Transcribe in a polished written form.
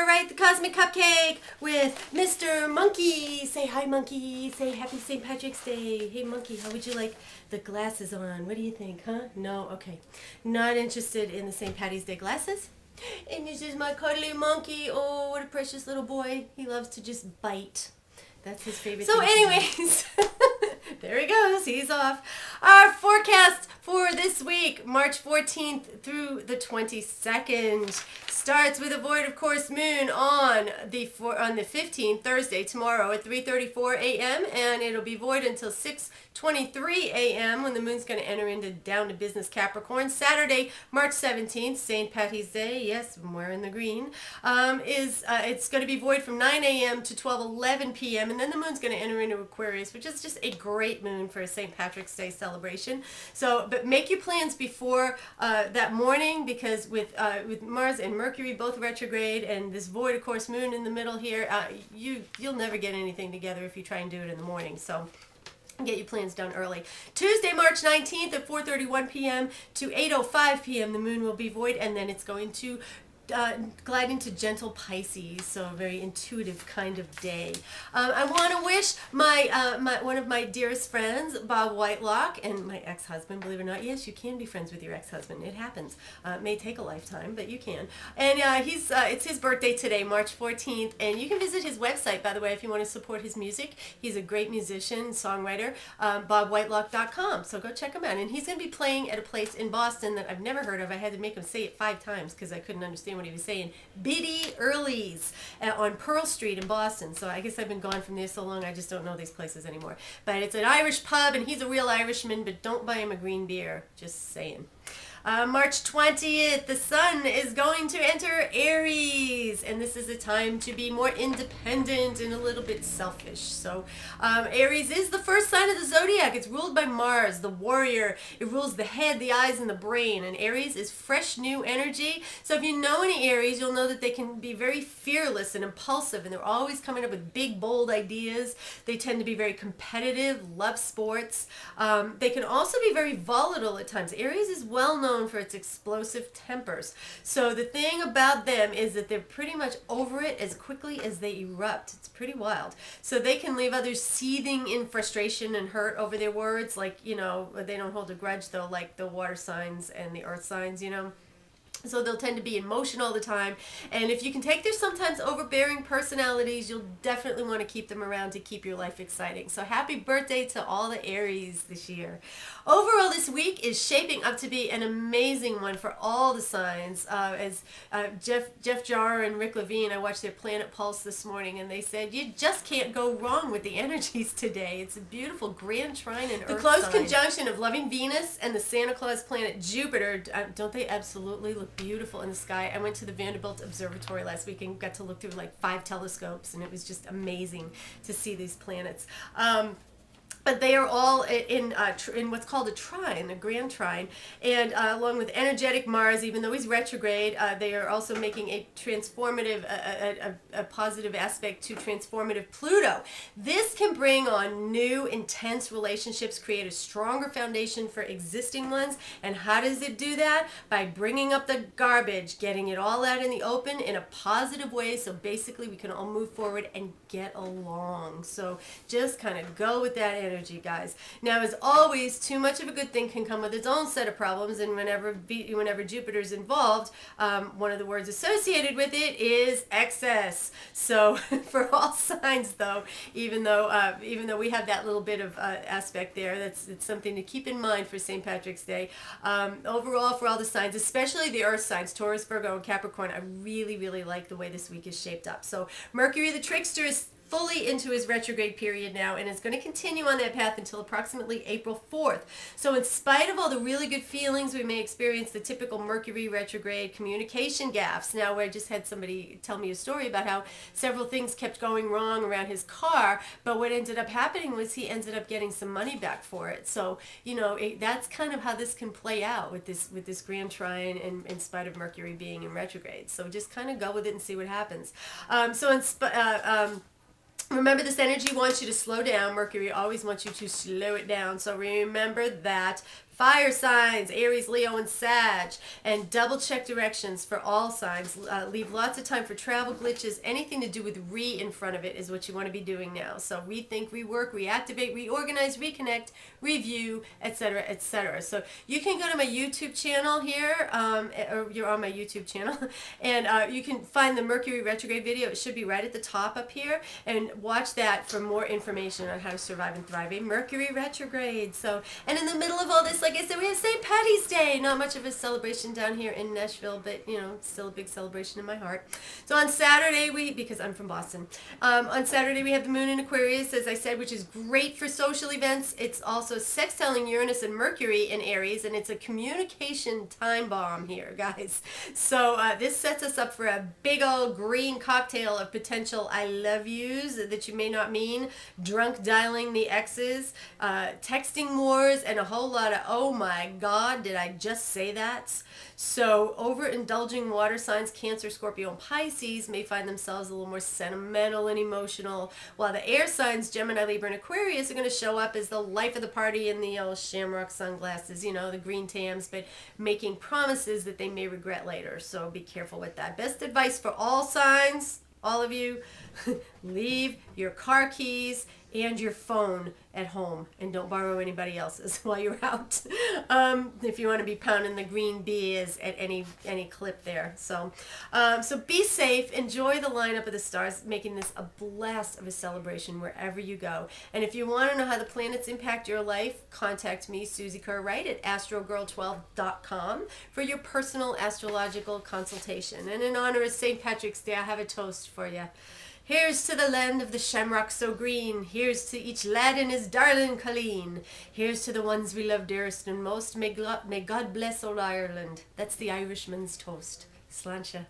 Kerr-Wright, the Cosmic Cupcake, with Mr. Monkey. Say hi, Monkey. Say happy St. Patrick's Day. Hey, Monkey, how would you like the glasses on? What do you think, huh? No? Okay. Not interested in the St. Patty's Day glasses? And this is my cuddly monkey. Oh, what a precious little boy. He loves to just bite. That's his favorite thing. So anyways, there he goes. He's off. Our forecast for this week, March 14th through the 22nd, starts with a void of course moon on the 15th, Thursday, tomorrow at 3:34 a.m. and it'll be void until 6:23 a.m. when the moon's going to enter into down to business Capricorn. Saturday, March 17th, St. Patty's Day. Yes, I'm wearing the green. It's going to be void from 9 a.m. to 12:11 p.m. and then the moon's going to enter into Aquarius, which is just a great moon for a St. Patrick's Day celebration. So, but make your plans before that morning, because with Mars and Mercury both retrograde and this void of course moon in the middle here, you'll never get anything together if you try and do it in the morning. So get your plans done early. Tuesday, March 19th at 4:31 p.m. to 8:05 p.m. the moon will be void, and then it's going to glide into gentle Pisces, so a very intuitive kind of day. I want to wish one of my dearest friends, Bob Whitelock, and my ex-husband, believe it or not. Yes, you can be friends with your ex-husband. It happens. It may take a lifetime, but you can. And it's his birthday today, March 14th, and you can visit his website, by the way, if you want to support his music. He's a great musician, songwriter, bobwhitelock.com, so go check him out. And he's going to be playing at a place in Boston that I've never heard of. I had to make him say it 5 times because I couldn't understand what he was saying. Biddy Early's on Pearl Street in Boston. So I guess I've been gone from there so long I just don't know these places anymore. But it's an Irish pub and he's a real Irishman, but don't buy him a green beer. Just saying. March 20th, the sun is going to enter Aries, and this is a time to be more independent and a little bit selfish. So Aries is the first sign of the zodiac. It's ruled by Mars, the warrior. It rules the head, the eyes, and the brain, and Aries is fresh, new energy. So if you know any Aries, you'll know that they can be very fearless and impulsive, and they're always coming up with big, bold ideas. They tend to be very competitive, love sports. They can also be very volatile at times. Aries is well known for its explosive tempers. So the thing about them is that they're pretty much over it as quickly as they erupt. It's pretty wild. So they can leave others seething in frustration and hurt over their words. Like, you know, they don't hold a grudge though, like the water signs and the earth signs, you know. So they'll tend to be in motion all the time. And if you can take their sometimes overbearing personalities, you'll definitely want to keep them around to keep your life exciting. So happy birthday to all the Aries this year. Overall, this week is shaping up to be an amazing one for all the signs. As Jeff Jarr and Rick Levine, I watched their Planet Pulse this morning, and they said, you just can't go wrong with the energies today. It's a beautiful grand trine in Earth. The close conjunction of loving Venus and the Santa Claus planet Jupiter, don't they absolutely look beautiful in the sky? I went to the Vanderbilt Observatory last week and got to look through like 5 telescopes, and it was just amazing to see these planets. But they are all in what's called a trine, a grand trine, and along with energetic Mars, even though he's retrograde, they are also making a transformative, a positive aspect to transformative Pluto. This can bring on new, intense relationships, create a stronger foundation for existing ones. And how does it do that? By bringing up the garbage, getting it all out in the open in a positive way. So basically, we can all move forward and get along. So just kind of go with that energy, guys. Now, as always, too much of a good thing can come with its own set of problems, and whenever Jupiter's involved, one of the words associated with it is excess. So for all signs, though, even though we have that little bit of aspect there, it's something to keep in mind for St. Patrick's Day. Overall, for all the signs, especially the Earth signs, Taurus, Virgo, and Capricorn, I really, really like the way this week is shaped up. So Mercury the trickster is fully into his retrograde period now, and is going to continue on that path until approximately April 4th. So in spite of all the really good feelings we may experience, the typical Mercury retrograde communication gaffes. Now, I just had somebody tell me a story about how several things kept going wrong around his car, but what ended up happening was he ended up getting some money back for it. So, you know, that's kind of how this can play out with this grand trine, in spite of Mercury being in retrograde. So just kind of go with it and see what happens. Remember, this energy wants you to slow down. Mercury always wants you to slow it down. So remember that Fire signs, Aries, Leo, and Sag. And double check directions for all signs. Leave lots of time for travel glitches. Anything to do with re in front of it is what you want to be doing now. So rethink, rework, reactivate, reorganize, reconnect, review, etc., etc. So you can go to my YouTube channel here, or you're on my YouTube channel, and you can find the Mercury retrograde video. It should be right at the top up here, and watch that for more information on how to survive and thrive a Mercury retrograde. So, and in the middle of all this, like I said, we have St. Patty's Day. Not much of a celebration down here in Nashville, but you know, still a big celebration in my heart. So on Saturday, because I'm from Boston, on Saturday we have the moon in Aquarius, as I said, which is great for social events. It's also sextiling Uranus and Mercury in Aries, and it's a communication time bomb here, guys. So this sets us up for a big old green cocktail of potential I love yous that you may not mean, drunk dialing the exes, texting wars, and a whole lot of oh my god, did I just say that? So overindulging water signs, Cancer, Scorpio, and Pisces may find themselves a little more sentimental and emotional, while the air signs, Gemini, Libra, and Aquarius, are going to show up as the life of the party in the old shamrock sunglasses, you know, the green tams, but making promises that they may regret later. So be careful with that. Best advice for all signs, all of you, leave your car keys and your phone at home, and don't borrow anybody else's while you're out. If you want to be pounding the green beers at any clip there. So be safe. Enjoy the lineup of the stars, making this a blast of a celebration wherever you go. And if you want to know how the planets impact your life, contact me, Susie Kerr-Wright, at astrogirl12.com for your personal astrological consultation. And in honor of St. Patrick's Day, I have a toast for you. Here's to the land of the shamrock so green. Here's to each lad and his darling Colleen. Here's to the ones we love dearest and most. May God bless old Ireland. That's the Irishman's toast. Sláinte.